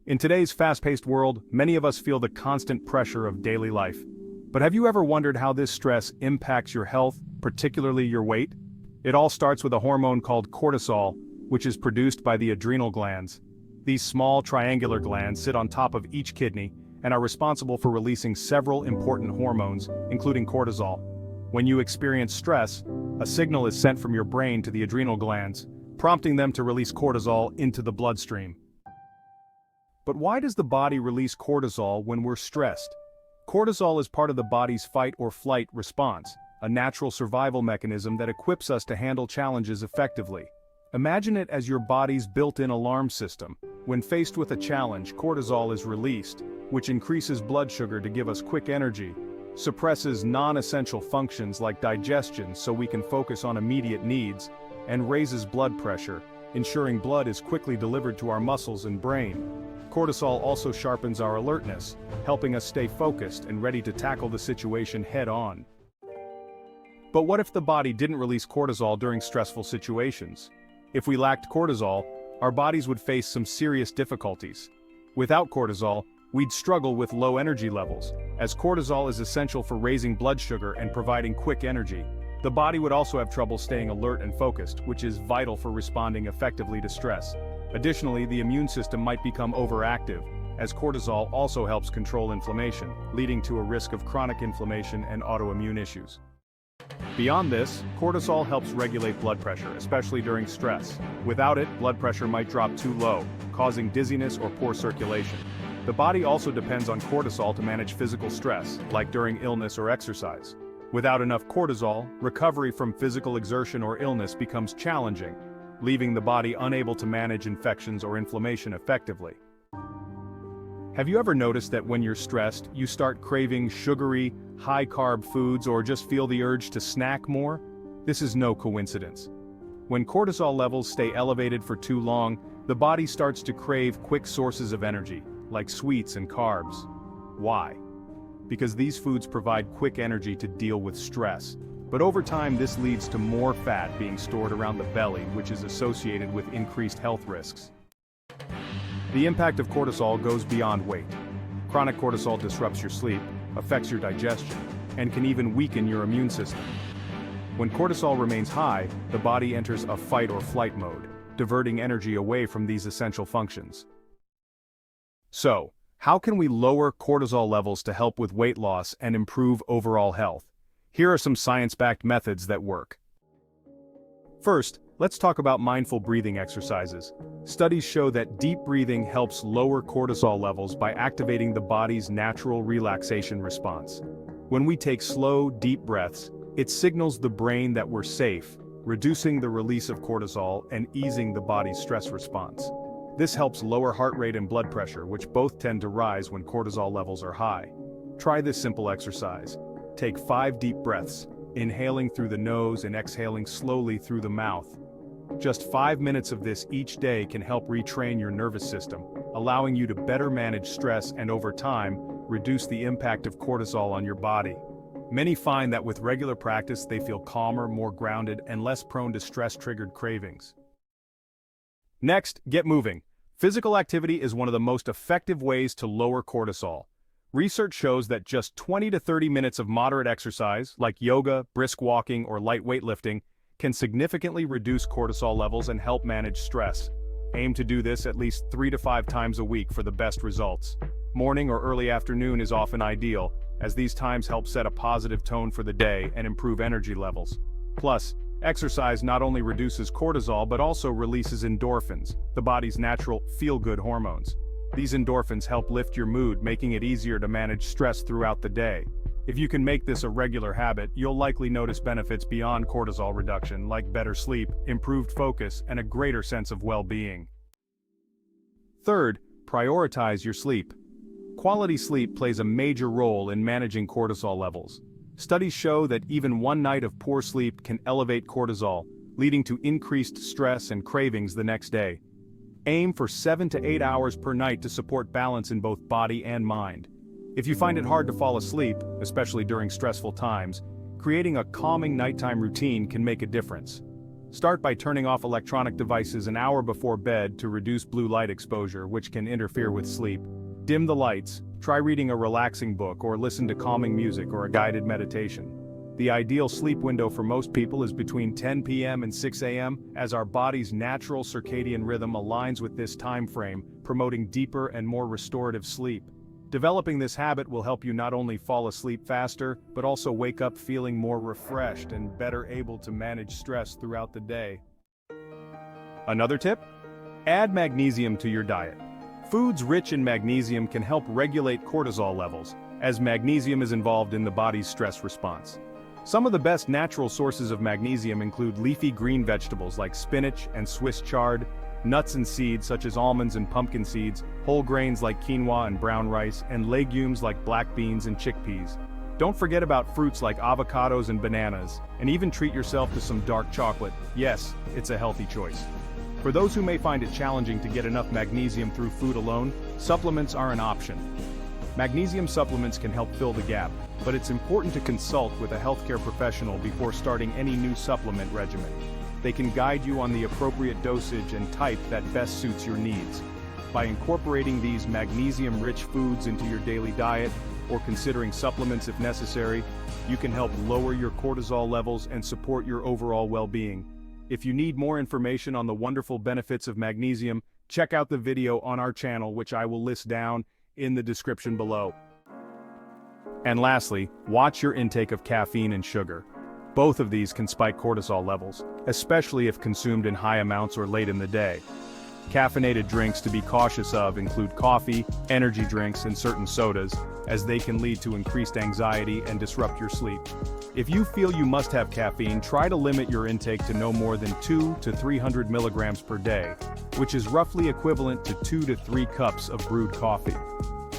In today's fast-paced world, many of us feel the constant pressure of daily life. But have you ever wondered how this stress impacts your health, particularly your weight? It all starts with a hormone called cortisol, which is produced by the adrenal glands. These small triangular glands sit on top of each kidney and are responsible for releasing several important hormones, including cortisol. When you experience stress, a signal is sent from your brain to the adrenal glands, prompting them to release cortisol into the bloodstream. But why does the body release cortisol when we're stressed? Cortisol is part of the body's fight or flight response, a natural survival mechanism that equips us to handle challenges effectively. Imagine it as your body's built-in alarm system. When faced with a challenge, cortisol is released, which increases blood sugar to give us quick energy, suppresses non-essential functions like digestion so we can focus on immediate needs, and raises blood pressure, ensuring blood is quickly delivered to our muscles and brain. Cortisol also sharpens our alertness, helping us stay focused and ready to tackle the situation head-on. But what if the body didn't release cortisol during stressful situations? If we lacked cortisol, our bodies would face some serious difficulties. Without cortisol, we'd struggle with low energy levels, as cortisol is essential for raising blood sugar and providing quick energy. The body would also have trouble staying alert and focused, which is vital for responding effectively to stress. Additionally, the immune system might become overactive, as cortisol also helps control inflammation, leading to a risk of chronic inflammation and autoimmune issues. Beyond this, cortisol helps regulate blood pressure, especially during stress. Without it, blood pressure might drop too low, causing dizziness or poor circulation. The body also depends on cortisol to manage physical stress, like during illness or exercise. Without enough cortisol, recovery from physical exertion or illness becomes challenging, leaving the body unable to manage infections or inflammation effectively. Have you ever noticed that when you're stressed, you start craving sugary, high-carb foods or just feel the urge to snack more? This is no coincidence. When cortisol levels stay elevated for too long, the body starts to crave quick sources of energy, like sweets and carbs. Why? Because these foods provide quick energy to deal with stress. But over time, this leads to more fat being stored around the belly, which is associated with increased health risks. The impact of cortisol goes beyond weight. Chronic cortisol disrupts your sleep, affects your digestion, and can even weaken your immune system. When cortisol remains high, the body enters a fight or flight mode, diverting energy away from these essential functions. So, how can we lower cortisol levels to help with weight loss and improve overall health? Here are some science-backed methods that work. First, let's talk about mindful breathing exercises. Studies show that deep breathing helps lower cortisol levels by activating the body's natural relaxation response. When we take slow, deep breaths, it signals the brain that we're safe, reducing the release of cortisol and easing the body's stress response. This helps lower heart rate and blood pressure, which both tend to rise when cortisol levels are high. Try this simple exercise. Take 5 deep breaths, inhaling through the nose and exhaling slowly through the mouth. Just 5 minutes of this each day can help retrain your nervous system, allowing you to better manage stress and over time, reduce the impact of cortisol on your body. Many find that with regular practice they feel calmer, more grounded, and less prone to stress-triggered cravings. Next, get moving. Physical activity is one of the most effective ways to lower cortisol. Research shows that just 20 to 30 minutes of moderate exercise, like yoga, brisk walking, or light weightlifting, can significantly reduce cortisol levels and help manage stress. Aim to do this at least 3 to 5 times a week for the best results. Morning or early afternoon is often ideal, as these times help set a positive tone for the day and improve energy levels. Plus, exercise not only reduces cortisol but also releases endorphins, the body's natural feel-good hormones. These endorphins help lift your mood, making it easier to manage stress throughout the day. If you can make this a regular habit, you'll likely notice benefits beyond cortisol reduction, like better sleep, improved focus, and a greater sense of well-being. Third, prioritize your sleep. Quality sleep plays a major role in managing cortisol levels. Studies show that even one night of poor sleep can elevate cortisol, leading to increased stress and cravings the next day. Aim for 7 to 8 hours per night to support balance in both body and mind. If you find it hard to fall asleep, especially during stressful times, creating a calming nighttime routine can make a difference. Start by turning off electronic devices an hour before bed to reduce blue light exposure, which can interfere with sleep. Dim the lights, try reading a relaxing book or listen to calming music or a guided meditation. The ideal sleep window for most people is between 10 p.m. and 6 a.m., as our body's natural circadian rhythm aligns with this time frame, promoting deeper and more restorative sleep. Developing this habit will help you not only fall asleep faster, but also wake up feeling more refreshed and better able to manage stress throughout the day. Another tip? Add magnesium to your diet. Foods rich in magnesium can help regulate cortisol levels, as magnesium is involved in the body's stress response. Some of the best natural sources of magnesium include leafy green vegetables like spinach and Swiss chard, nuts and seeds such as almonds and pumpkin seeds, whole grains like quinoa and brown rice, and legumes like black beans and chickpeas. Don't forget about fruits like avocados and bananas, and even treat yourself to some dark chocolate. Yes, it's a healthy choice. For those who may find it challenging to get enough magnesium through food alone, supplements are an option. Magnesium supplements can help fill the gap, but it's important to consult with a healthcare professional before starting any new supplement regimen. They can guide you on the appropriate dosage and type that best suits your needs. By incorporating these magnesium-rich foods into your daily diet, or considering supplements if necessary, you can help lower your cortisol levels and support your overall well-being. If you need more information on the wonderful benefits of magnesium, check out the video on our channel, which I will list down in the description below. And lastly, watch your intake of caffeine and sugar. Both of these can spike cortisol levels, especially if consumed in high amounts or late in the day. Caffeinated drinks to be cautious of include coffee, energy drinks, and certain sodas, as they can lead to increased anxiety and disrupt your sleep. If you feel you must have caffeine, try to limit your intake to no more than 200 to 300 milligrams per day, which is roughly equivalent to 2 to 3 cups of brewed coffee.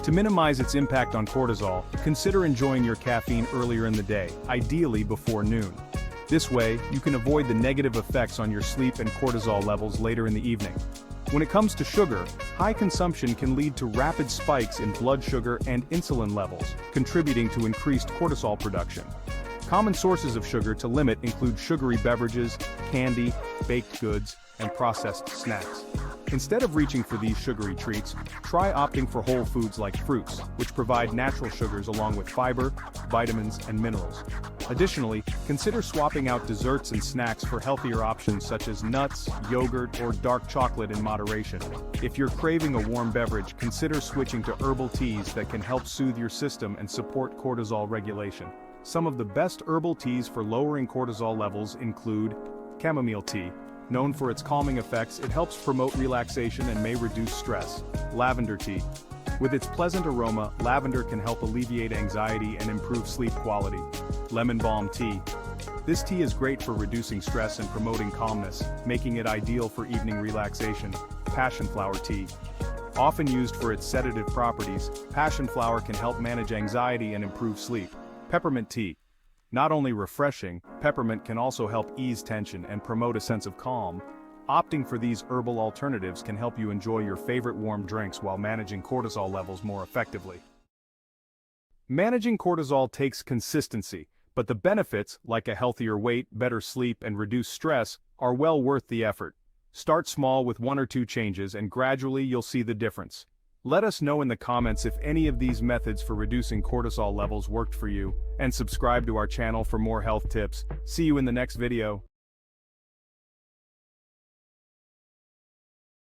To minimize its impact on cortisol, consider enjoying your caffeine earlier in the day, ideally before noon. This way, you can avoid the negative effects on your sleep and cortisol levels later in the evening. When it comes to sugar, high consumption can lead to rapid spikes in blood sugar and insulin levels, contributing to increased cortisol production. Common sources of sugar to limit include sugary beverages, candy, baked goods, and processed snacks. Instead of reaching for these sugary treats, try opting for whole foods like fruits, which provide natural sugars along with fiber, vitamins, and minerals. Additionally, consider swapping out desserts and snacks for healthier options such as nuts, yogurt, or dark chocolate in moderation. If you're craving a warm beverage, consider switching to herbal teas that can help soothe your system and support cortisol regulation. Some of the best herbal teas for lowering cortisol levels include chamomile tea. Known for its calming effects, it helps promote relaxation and may reduce stress. Lavender tea. With its pleasant aroma, lavender can help alleviate anxiety and improve sleep quality. Lemon balm tea. This tea is great for reducing stress and promoting calmness, making it ideal for evening relaxation. Passion flower tea. Often used for its sedative properties, passion flower can help manage anxiety and improve sleep. Peppermint tea. Not only refreshing, peppermint can also help ease tension and promote a sense of calm. Opting for these herbal alternatives can help you enjoy your favorite warm drinks while managing cortisol levels more effectively. Managing cortisol takes consistency, but the benefits, like a healthier weight, better sleep, and reduced stress, are well worth the effort. Start small with 1 or 2 changes and gradually you'll see the difference. Let us know in the comments if any of these methods for reducing cortisol levels worked for you, and subscribe to our channel for more health tips. See you in the next video.